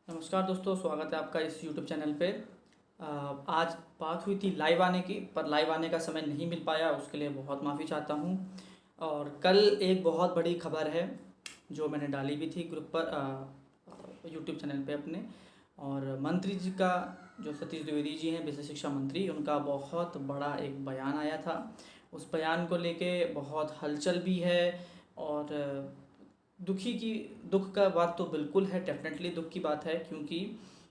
नमस्कार दोस्तों, स्वागत है आपका इस YouTube चैनल पे। आज बात हुई थी लाइव आने की, पर लाइव आने का समय नहीं मिल पाया, उसके लिए बहुत माफ़ी चाहता हूँ। और कल एक बहुत बड़ी खबर है जो मैंने डाली भी थी ग्रुप पर, YouTube चैनल पे अपने। और मंत्री जी का, जो सतीश द्विवेदी जी हैं विशेष शिक्षा मंत्री, उनका बहुत बड़ा एक बयान आया था। उस बयान को लेके बहुत हलचल भी है। और दुख का बात तो बिल्कुल है, डेफिनेटली दुख की बात है, क्योंकि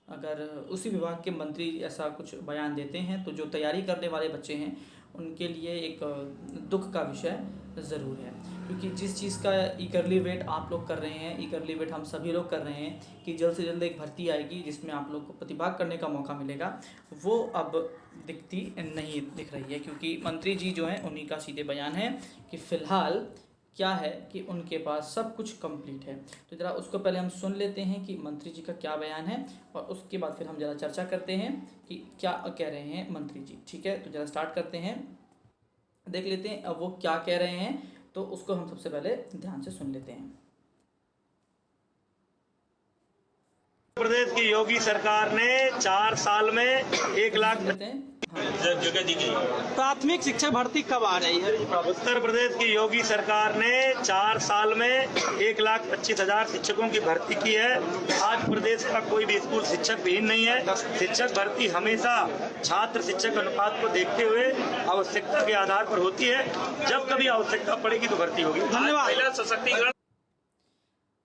अगर उसी विभाग के मंत्री ऐसा कुछ बयान देते हैं तो जो तैयारी करने वाले बच्चे हैं उनके लिए एक दुख का विषय ज़रूर है। क्योंकि जिस चीज़ का ईगरली वेट आप लोग कर रहे हैं, ईगरली वेट हम सभी लोग कर रहे हैं कि जल्द से जल्द एक भर्ती आएगी जिसमें आप लोग को प्रतिभाग करने का मौका मिलेगा, वो अब दिखती नहीं दिख रही है। क्योंकि मंत्री जी जो हैं उन्हीं का सीधे बयान है कि फ़िलहाल क्या है कि उनके पास सब कुछ कंप्लीट है। तो ज़रा उसको पहले हम सुन लेते हैं कि मंत्री जी का क्या बयान है, और उसके बाद फिर हम ज़रा चर्चा करते हैं कि क्या कह रहे हैं मंत्री जी। ठीक है, तो ज़रा स्टार्ट करते हैं, देख लेते हैं अब वो क्या कह रहे हैं। तो उसको हम सबसे पहले ध्यान से सुन लेते हैं। प्रदेश की योगी सरकार ने 4 साल में 1 लाख सुन लेते हैं। हाँ, जगह दी गई। प्राथमिक शिक्षा भर्ती कब आ रही है? उत्तर प्रदेश की योगी सरकार ने 4 साल में 1,25,000 शिक्षकों की भर्ती की है। आज प्रदेश का कोई भी स्कूल शिक्षक विहीन नहीं है। शिक्षक भर्ती हमेशा छात्र शिक्षक अनुपात को देखते हुए आवश्यकता के आधार पर होती है। जब कभी आवश्यकता पड़ेगी तो भर्ती होगी। धन्यवाद। सशक्तिकरण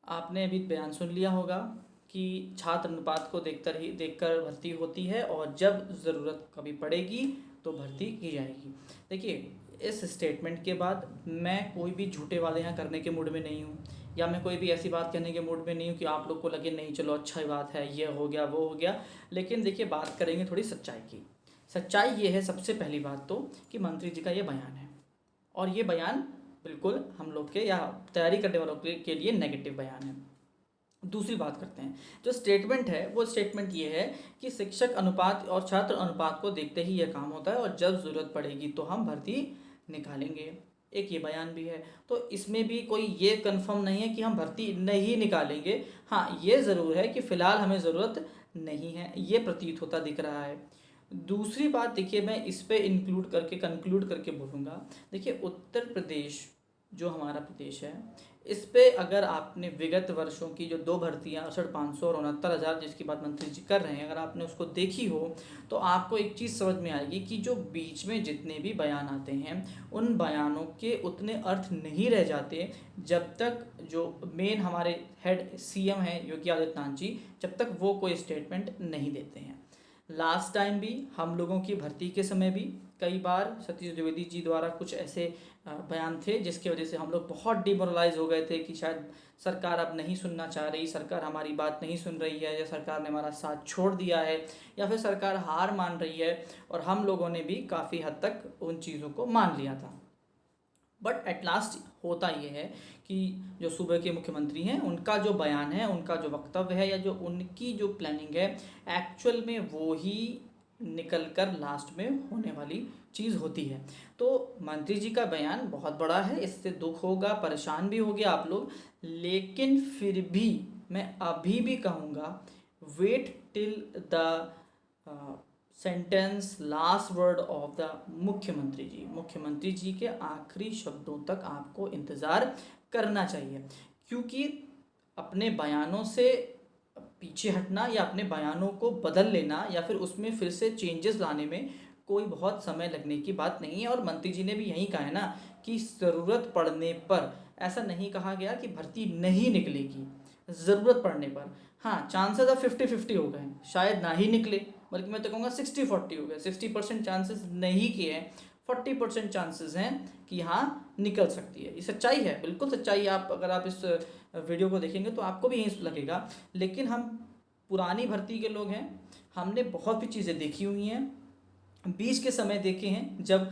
आपने अभी बयान सुन लिया होगा कि छात्र अनुपात को देखकर भर्ती होती है, और जब ज़रूरत कभी पड़ेगी तो भर्ती की जाएगी। देखिए, इस स्टेटमेंट के बाद मैं कोई भी झूठे वादे यहाँ करने के मूड में नहीं हूँ, या मैं कोई भी ऐसी बात कहने के मूड में नहीं हूँ कि आप लोग को लगे नहीं चलो अच्छा ही बात है, ये हो गया वो हो गया। लेकिन देखिए, बात करेंगे थोड़ी सच्चाई की। सच्चाई ये है सबसे पहली बात तो, कि मंत्री जी का ये बयान है, और ये बयान बिल्कुल हम लोग के या तैयारी करने वालों के लिए नेगेटिव बयान है। दूसरी बात करते हैं, जो स्टेटमेंट है वो स्टेटमेंट ये है कि शिक्षक अनुपात और छात्र अनुपात को देखते ही यह काम होता है, और जब ज़रूरत पड़ेगी तो हम भर्ती निकालेंगे। एक ये बयान भी है, तो इसमें भी कोई ये कंफर्म नहीं है कि हम भर्ती नहीं निकालेंगे। हाँ, ये ज़रूर है कि फ़िलहाल हमें ज़रूरत नहीं है, ये प्रतीत होता दिख रहा है। दूसरी बात देखिए, मैं इस पे कंक्लूड करके बोलूँगा। देखिए, उत्तर प्रदेश जो हमारा प्रदेश है, इस पे अगर आपने विगत वर्षों की जो 2 भर्तियाँ 68,500 और 69,000 जिसकी बात मंत्री जी कर रहे हैं, अगर आपने उसको देखी हो तो आपको एक चीज़ समझ में आएगी कि जो बीच में जितने भी बयान आते हैं उन बयानों के उतने अर्थ नहीं रह जाते जब तक जो मेन हमारे हेड CM हैं योगी आदित्यनाथ जी, जब तक वो कोई स्टेटमेंट नहीं देते हैं। लास्ट टाइम भी हम लोगों की भर्ती के समय भी कई बार सतीश द्विवेदी जी द्वारा कुछ ऐसे बयान थे जिसकी वजह से हम लोग बहुत डिमोरलाइज हो गए थे कि शायद सरकार अब नहीं सुनना चाह रही, सरकार हमारी बात नहीं सुन रही है, या सरकार ने हमारा साथ छोड़ दिया है, या फिर सरकार हार मान रही है। और हम लोगों ने भी काफ़ी हद तक उन चीज़ों को मान लिया था। बट एट लास्ट होता ये है कि जो सूबे के मुख्यमंत्री हैं उनका जो बयान है, उनका जो वक्तव्य है, या जो उनकी जो प्लानिंग है, एक्चुअल में वो ही निकल कर लास्ट में होने वाली चीज़ होती है। तो मंत्री जी का बयान बहुत बड़ा है, इससे दुख होगा, परेशान भी होगे आप लोग, लेकिन फिर भी मैं अभी भी कहूँगा, wait till the sentence last word of the मुख्यमंत्री जी के आखिरी शब्दों तक आपको इंतज़ार करना चाहिए। क्योंकि अपने बयानों से पीछे हटना या अपने बयानों को बदल लेना या फिर उसमें फिर से चेंजेस लाने में कोई बहुत समय लगने की बात नहीं है। और मंत्री जी ने भी यही कहा है ना कि ज़रूरत पड़ने पर, ऐसा नहीं कहा गया कि भर्ती नहीं निकलेगी, ज़रूरत पड़ने पर। हाँ, चांसेस अब 50-50 हो गए, शायद ना ही निकले, बल्कि मैं तो कहूँगा 60-40 हो गए। 60% चांसेस नहीं किए हैं, 40% चांसेस हैं कि हाँ निकल सकती है। ये सच्चाई है, बिल्कुल सच्चाई है। आप अगर आप इस वीडियो को देखेंगे तो आपको भी यही लगेगा। लेकिन हम पुरानी भर्ती के लोग हैं, हमने बहुत भी चीज़ें देखी हुई हैं, बीच के समय देखे हैं। जब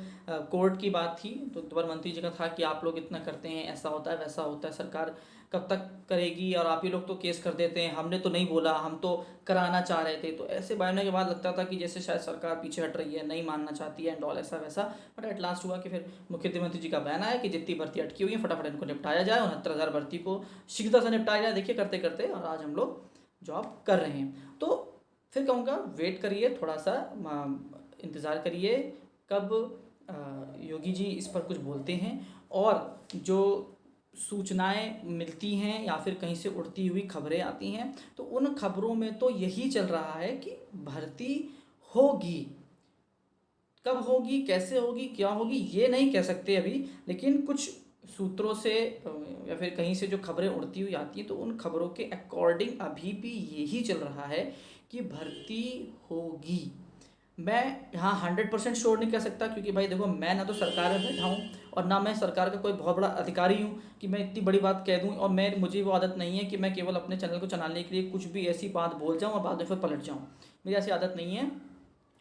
कोर्ट की बात थी तो दोबारा मंत्री जी का था कि आप लोग इतना करते हैं, ऐसा होता है वैसा होता है, सरकार कब तक करेगी, और आप ही लोग तो केस कर देते हैं, हमने तो नहीं बोला, हम तो कराना चाह रहे थे। तो ऐसे बयानों के बाद लगता था कि जैसे शायद सरकार पीछे हट रही है, नहीं मानना चाहती है एंड ऑल, ऐसा वैसा। बट एट लास्ट हुआ कि फिर मुख्यमंत्री जी का बयान आया कि जितनी भर्ती अटकी हुई है फटाफट इनको निपटाया जाए, 69,000 भर्ती को शीघ्रता से निपटाया जाए। देखिए करते करते और आज हम लोग जॉब कर रहे हैं। तो फिर कहूँगा वेट करिए, थोड़ा सा इंतज़ार करिए कब योगी जी इस पर कुछ बोलते हैं। और जो सूचनाएं मिलती हैं या फिर कहीं से उड़ती हुई खबरें आती हैं, तो उन खबरों में तो यही चल रहा है कि भर्ती होगी। कब होगी, कैसे होगी, क्या होगी, ये नहीं कह सकते अभी, लेकिन कुछ सूत्रों से या फिर कहीं से जो खबरें उड़ती हुई आती हैं, तो उन खबरों के अकॉर्डिंग अभी भी यही चल रहा है कि भर्ती होगी। मैं यहाँ 100% श्योर नहीं कह सकता, क्योंकि भाई देखो, मैं ना तो सरकार में बैठा हूँ और ना मैं सरकार का कोई बहुत बड़ा अधिकारी हूँ कि मैं इतनी बड़ी बात कह दूँ। और मुझे वो आदत नहीं है कि मैं केवल अपने चैनल को चलाने के लिए कुछ भी ऐसी बात बोल जाऊँ और बाद में फिर पलट जाऊँ, मेरी ऐसी आदत नहीं है।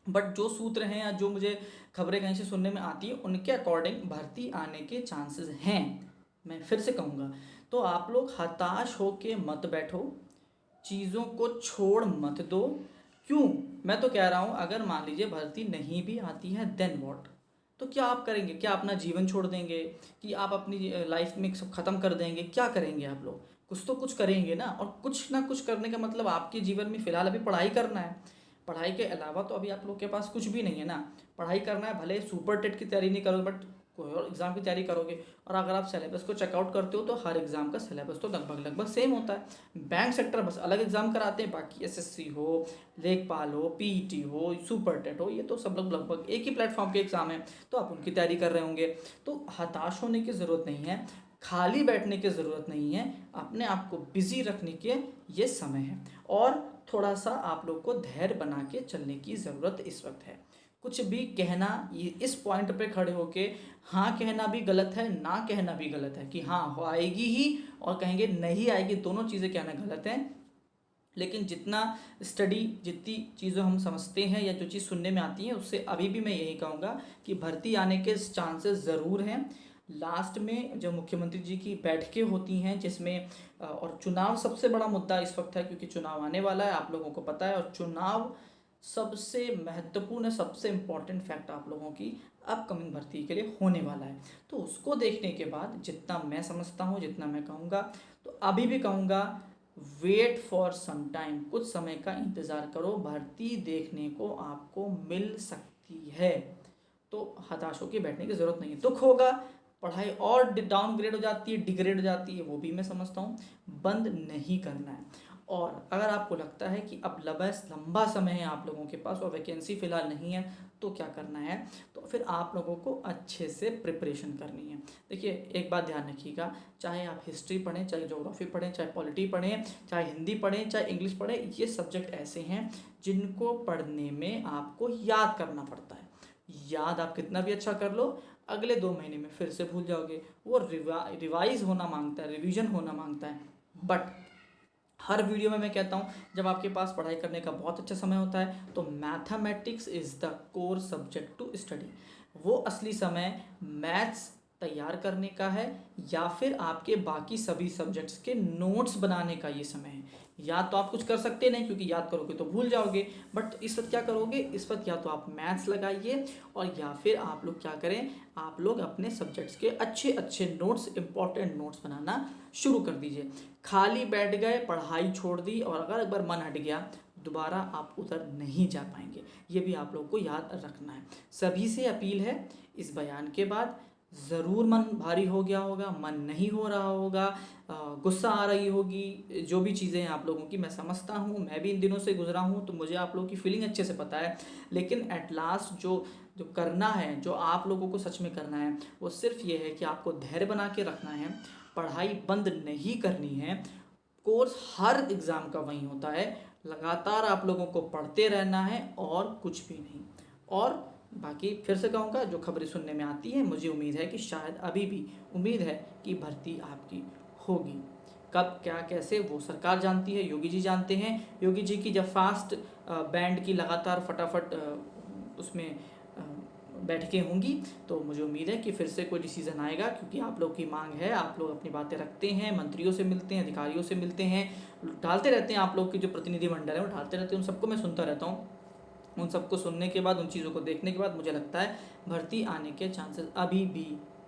बट जो सूत्र हैं या जो मुझे खबरें कहीं से सुनने में आती है, उनके अकॉर्डिंग भर्ती आने के चांसेस हैं। मैं फिर से कहूँगा, तो आप लोग हताश होके मत बैठो, चीज़ों को छोड़ मत दो। क्यों, मैं तो कह रहा हूँ, अगर मान लीजिए भर्ती नहीं भी आती है, देन व्हाट, तो क्या आप करेंगे? क्या अपना जीवन छोड़ देंगे कि आप अपनी लाइफ में सब खत्म कर देंगे? क्या करेंगे आप लोग? कुछ तो कुछ करेंगे ना। और कुछ ना कुछ करने का मतलब आपके जीवन में फ़िलहाल अभी पढ़ाई करना है। पढ़ाई के अलावा तो अभी आप लोग के पास कुछ भी नहीं है ना। पढ़ाई करना है, भले सुपर टेट की तैयारी नहीं करोगे, बट कोई और एग्ज़ाम की तैयारी करोगे। और अगर आप सिलेबस को चेकआउट करते हो तो हर एग्ज़ाम का सिलेबस तो लगभग सेम होता है। बैंक सेक्टर बस अलग एग्ज़ाम कराते हैं, बाकी एसएससी हो, लेखपाल हो, पीईटी हो, सुपर टेट हो, ये तो सब लोग लगभग एक ही प्लेटफॉर्म के एग्ज़ाम है, तो आप उनकी तैयारी कर रहे होंगे। तो हताश होने की ज़रूरत नहीं है, खाली बैठने की ज़रूरत नहीं है, अपने आप को बिज़ी रखने के ये समय है। और थोड़ा सा आप लोग को धैर्य बना के चलने की ज़रूरत इस वक्त है। कुछ भी कहना, ये इस पॉइंट पे खड़े होके हाँ कहना भी गलत है, ना कहना भी गलत है कि हाँ हो आएगी ही और कहेंगे नहीं आएगी, दोनों चीज़ें कहना गलत है। लेकिन जितना स्टडी, जितनी चीज़ें हम समझते हैं या जो चीज़ सुनने में आती है, उससे अभी भी मैं यही कहूँगा कि भर्ती आने के चांसेस ज़रूर हैं। लास्ट में जब मुख्यमंत्री जी की बैठकें होती हैं, जिसमें और चुनाव सबसे बड़ा मुद्दा इस वक्त है, क्योंकि चुनाव आने वाला है, आप लोगों को पता है। और चुनाव सबसे महत्वपूर्ण, सबसे इम्पॉर्टेंट फैक्ट आप लोगों की अपकमिंग भर्ती के लिए होने वाला है। तो उसको देखने के बाद जितना मैं समझता हूँ, जितना मैं कहूँगा, तो अभी भी कहूँगा वेट फॉर सम टाइम, कुछ समय का इंतज़ार करो, भर्ती देखने को आपको मिल सकती है। तो हताश होकर बैठने की ज़रूरत नहीं है। दुख होगा, पढ़ाई और डाउनग्रेड हो जाती है, डिग्रेड हो जाती है, वो भी मैं समझता हूँ, बंद नहीं करना है। और अगर आपको लगता है कि अब लंबा समय है आप लोगों के पास और वैकेंसी फ़िलहाल नहीं है, तो क्या करना है, तो फिर आप लोगों को अच्छे से प्रिपरेशन करनी है। देखिए, एक बात ध्यान रखिएगा, चाहे आप हिस्ट्री पढ़ें, चाहे ज्योग्राफी पढ़ें, चाहे पॉलिटी पढ़ें, चाहे हिंदी पढ़ें, चाहे इंग्लिश पढ़ें, ये सब्जेक्ट ऐसे हैं जिनको पढ़ने में आपको याद करना पड़ता है। याद आप कितना भी अच्छा कर लो, अगले 2 महीने में फिर से भूल जाओगे। वो रिवाइज होना मांगता है, रिवीजन होना मांगता है। बट हर वीडियो में मैं कहता हूँ, जब आपके पास पढ़ाई करने का बहुत अच्छा समय होता है, तो mathematics is the core subject to study. वो असली समय मैथ्स तैयार करने का है या फिर आपके बाकी सभी सब्जेक्ट्स के नोट्स बनाने का ये समय है। याद तो आप कुछ कर सकते नहीं, क्योंकि याद करोगे तो भूल जाओगे। बट इस वक्त क्या करोगे, इस वक्त या तो आप मैथ्स लगाइए और या फिर आप लोग क्या करें, आप लोग अपने सब्जेक्ट्स के अच्छे अच्छे नोट्स, इंपॉर्टेंट नोट्स बनाना शुरू कर दीजिए। खाली बैठ गए, पढ़ाई छोड़ दी और अगर एक बार मन हट गया, दोबारा आप उधर नहीं जा पाएंगे। ये भी आप लोग को याद रखना है। सभी से अपील है, इस बयान के बाद ज़रूर मन भारी हो गया होगा, मन नहीं हो रहा होगा, गुस्सा आ रही होगी, जो भी चीज़ें हैं आप लोगों की, मैं समझता हूँ, मैं भी इन दिनों से गुजरा हूँ, तो मुझे आप लोगों की फीलिंग अच्छे से पता है। लेकिन एट लास्ट जो करना है, जो आप लोगों को सच में करना है, वो सिर्फ ये है कि आपको धैर्य बना के रखना है, पढ़ाई बंद नहीं करनी है। कोर्स हर एग्ज़ाम का वही होता है, लगातार आप लोगों को पढ़ते रहना है और कुछ भी नहीं। और बाकी फिर से कहूँगा, जो खबरें सुनने में आती हैं, मुझे उम्मीद है कि शायद अभी भी उम्मीद है कि भर्ती आपकी होगी। कब, क्या, कैसे, वो सरकार जानती है, योगी जी जानते हैं। योगी जी की जब फास्ट बैंड की लगातार फटाफट उसमें बैठकें होंगी, तो मुझे उम्मीद है कि फिर से कोई डिसीज़न आएगा, क्योंकि आप लोग की मांग है, आप लोग अपनी बातें रखते हैं, मंत्रियों से मिलते हैं, अधिकारियों से मिलते हैं, डालते रहते हैं, आप लोग की जो प्रतिनिधिमंडल है वो डालते रहते हैं, उन सबको मैं सुनता रहता हूँ। उन सबको सुनने के बाद, उन चीज़ों को देखने के बाद मुझे लगता है भर्ती आने के चांसेस अभी भी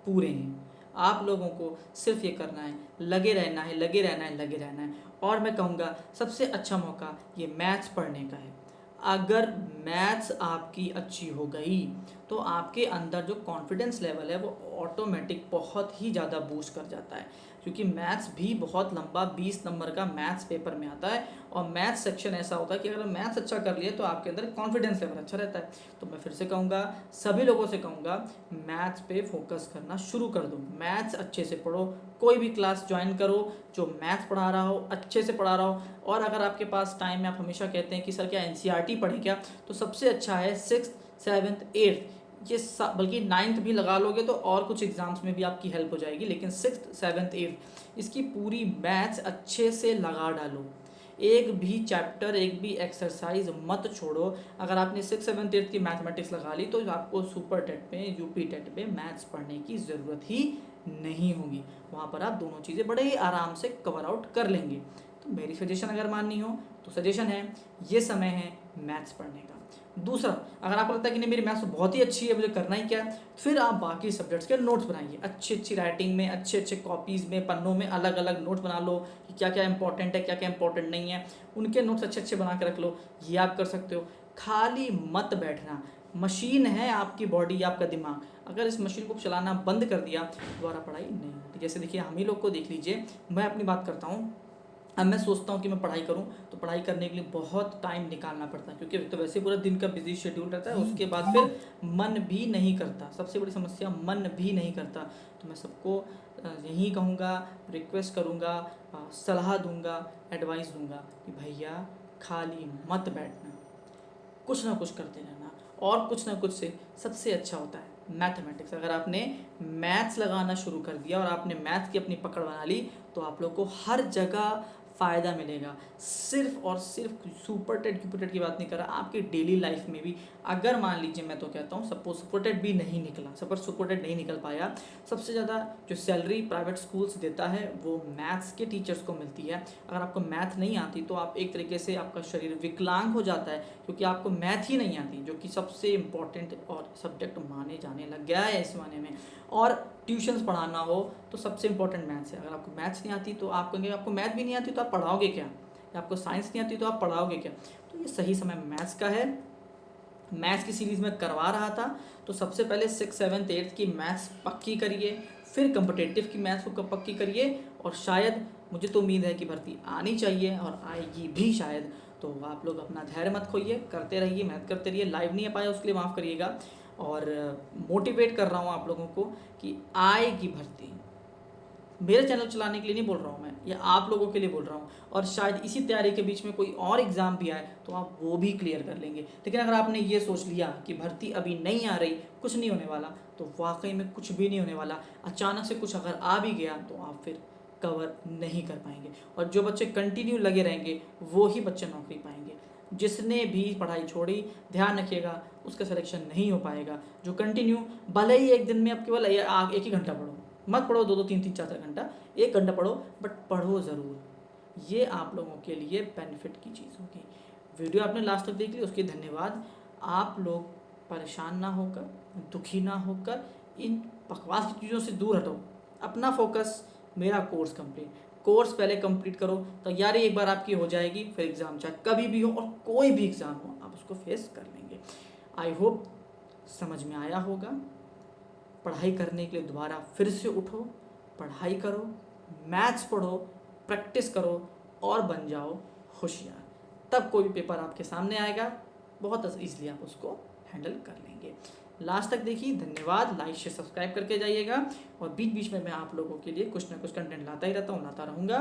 पूरे हैं। आप लोगों को सिर्फ ये करना है, लगे रहना है, लगे रहना है, लगे रहना है। और मैं कहूँगा सबसे अच्छा मौका ये मैथ्स पढ़ने का है। अगर मैथ्स आपकी अच्छी हो गई तो आपके अंदर जो कॉन्फिडेंस लेवल है वो ऑटोमेटिक बहुत ही ज़्यादा बूस्ट कर जाता है, क्योंकि मैथ्स भी बहुत लंबा 20 नंबर का मैथ्स पेपर में आता है। और मैथ्स सेक्शन ऐसा होता है कि अगर मैथ्स अच्छा कर लिए तो आपके अंदर कॉन्फिडेंस लेवल अच्छा रहता है। तो मैं फिर से कहूँगा, सभी लोगों से कहूँगा, मैथ्स पे फोकस करना शुरू कर दो। मैथ्स अच्छे से पढ़ो, कोई भी क्लास ज्वाइन करो जो मैथ्स पढ़ा रहा हो, अच्छे से पढ़ा रहा हो। और अगर आपके पास टाइम है, आप हमेशा कहते हैं कि सर क्या NCERT पढ़ें क्या, तो सबसे अच्छा है 6th 7th 8th, ये बल्कि 9th भी लगा लोगे तो और कुछ एग्जाम्स में भी आपकी हेल्प हो जाएगी। लेकिन 6th 7th 8th इसकी पूरी मैथ्स अच्छे से लगा डालो, एक भी चैप्टर, एक भी एक्सरसाइज मत छोड़ो। अगर आपने 6th 7th 8th की मैथमेटिक्स लगा ली तो आपको सुपर टेट में, यूपी टेट में मैथ्स पढ़ने की ज़रूरत ही नहीं होगी। वहाँ पर आप दोनों चीज़ें बड़े ही आराम से कवर आउट कर लेंगे। तो मेरी सजेशन अगर माननी हो तो सजेशन है, ये समय है मैथ्स पढ़ने का। दूसरा, अगर आपको लगता है कि नहीं मेरी मैथ्स बहुत ही अच्छी है, मुझे करना ही क्या है, फिर आप बाकी सब्जेक्ट्स के नोट्स बनाइए। अच्छी अच्छी राइटिंग में, अच्छे अच्छे कॉपीज़ में, पन्नों में अलग अलग नोट्स बना लो कि क्या क्या इंपॉर्टेंट है, क्या क्या इंपॉर्टेंट नहीं है, उनके नोट्स अच्छे अच्छे बना के रख लो। ये आप कर सकते हो। खाली मत बैठना, मशीन है आपकी बॉडी, आपका दिमाग, अगर इस मशीन को चलाना बंद कर दिया दोबारा पढ़ाई नहीं होती। जैसे देखिए हम ही लोग को देख लीजिए, मैं अपनी बात करता हूँ। अब मैं सोचता हूँ कि मैं पढ़ाई करूँ तो पढ़ाई करने के लिए बहुत टाइम निकालना पड़ता है, क्योंकि तो वैसे पूरा दिन का बिजी शेड्यूल रहता है, उसके बाद फिर मन भी नहीं करता। सबसे बड़ी समस्या मन भी नहीं करता। तो मैं सबको यही कहूँगा, रिक्वेस्ट करूँगा, सलाह दूँगा, एडवाइस दूँगा कि भैया खाली मत बैठना, कुछ ना कुछ करते रहना। और कुछ ना कुछ से सबसे अच्छा होता है मैथमेटिक्स। अगर आपने मैथ्स लगाना शुरू कर दिया और आपने मैथ्स की अपनी पकड़ बना ली तो आप लोग को हर जगह फ़ायदा मिलेगा। सिर्फ और सिर्फ सुपर टेट यूपी टेट की बात नहीं कर रहा, आपकी डेली लाइफ में भी। अगर मान लीजिए, मैं तो कहता हूँ सपोज सुपर टेट भी नहीं निकला, सुपर टेट नहीं निकल पाया, सबसे ज़्यादा जो सैलरी प्राइवेट स्कूल्स देता है वो मैथ्स के टीचर्स को मिलती है। अगर आपको मैथ नहीं आती तो आप एक तरीके से, आपका शरीर विकलांग हो जाता है, क्योंकि आपको मैथ ही नहीं आती, जो कि सबसे इम्पॉर्टेंट और सब्जेक्ट माने जाने लग गया है इस माने में। और ट्यूशन्स पढ़ाना हो तो सबसे इंपॉर्टेंट मैथ्स है। अगर आपको मैथ्स नहीं आती तो आप कहेंगे आपको मैथ भी नहीं आती तो आप पढ़ाओगे क्या, या आपको साइंस नहीं आती तो आप पढ़ाओगे क्या। तो ये सही समय मैथ्स का है। मैथ्स की सीरीज़ में करवा रहा था, तो सबसे पहले 6th 7th 8th की मैथ्स पक्की करिए, फिर कम्पिटिटिव की मैथ्स को पक्की करिए, और शायद, मुझे तो उम्मीद है कि भर्ती आनी चाहिए और आएगी भी शायद। तो आप लोग अपना धैर्य मत खोइए, करते रहिए, मेहनत करते रहिए। लाइव नहीं आ पाया उसके लिए माफ़ करिएगा, और मोटिवेट कर रहा हूँ आप लोगों को कि आएगी भर्ती। मेरे चैनल चलाने के लिए नहीं बोल रहा हूँ मैं, ये आप लोगों के लिए बोल रहा हूँ। और शायद इसी तैयारी के बीच में कोई और एग्ज़ाम भी आए तो आप वो भी क्लियर कर लेंगे। लेकिन अगर आपने ये सोच लिया कि भर्ती अभी नहीं आ रही, कुछ नहीं होने वाला, तो वाकई में कुछ भी नहीं होने वाला। अचानक से कुछ अगर आ भी गया तो आप फिर कवर नहीं कर पाएंगे। और जो बच्चे कंटिन्यू लगे रहेंगे वो ही बच्चे नौकरी पाएंगे। जिसने भी पढ़ाई छोड़ी, ध्यान रखिएगा, उसका सिलेक्शन नहीं हो पाएगा। जो कंटिन्यू, भले ही एक दिन में आप केवल एक ही घंटा पढ़ो, मत पढ़ो 2-2 3-3 4-4 घंटा, 1 घंटा पढ़ो, बट पढ़ो ज़रूर। ये आप लोगों के लिए बेनिफिट की चीज़ होगी। वीडियो आपने लास्ट तक देख ली, उसके धन्यवाद। आप लोग परेशान ना होकर, दुखी ना होकर, इन बकवास की चीज़ों से दूर हटो। अपना फोकस, मेरा कोर्स कंप्लीट, कोर्स पहले कंप्लीट करो, तैयारी एक बार आपकी हो जाएगी, फिर एग्ज़ाम चाहे कभी भी हो और कोई भी एग्ज़ाम हो, आप उसको फेस कर लेंगे। आई होप समझ में आया होगा। पढ़ाई करने के लिए दोबारा फिर से उठो, पढ़ाई करो, मैथ्स पढ़ो, प्रैक्टिस करो और बन जाओ होशियार। तब कोई भी पेपर आपके सामने आएगा, बहुत ईजिली आप उसको हैंडल कर लेंगे। लास्ट तक देखिए, धन्यवाद। लाइक शेयर सब्सक्राइब करके जाइएगा, और बीच बीच में मैं आप लोगों के लिए कुछ ना कुछ कंटेंट लाता ही रहता हूँ, लाता रहूँगा।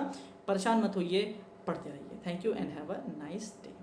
परेशान मत होइए, पढ़ते रहिए। Thank you and have a nice day.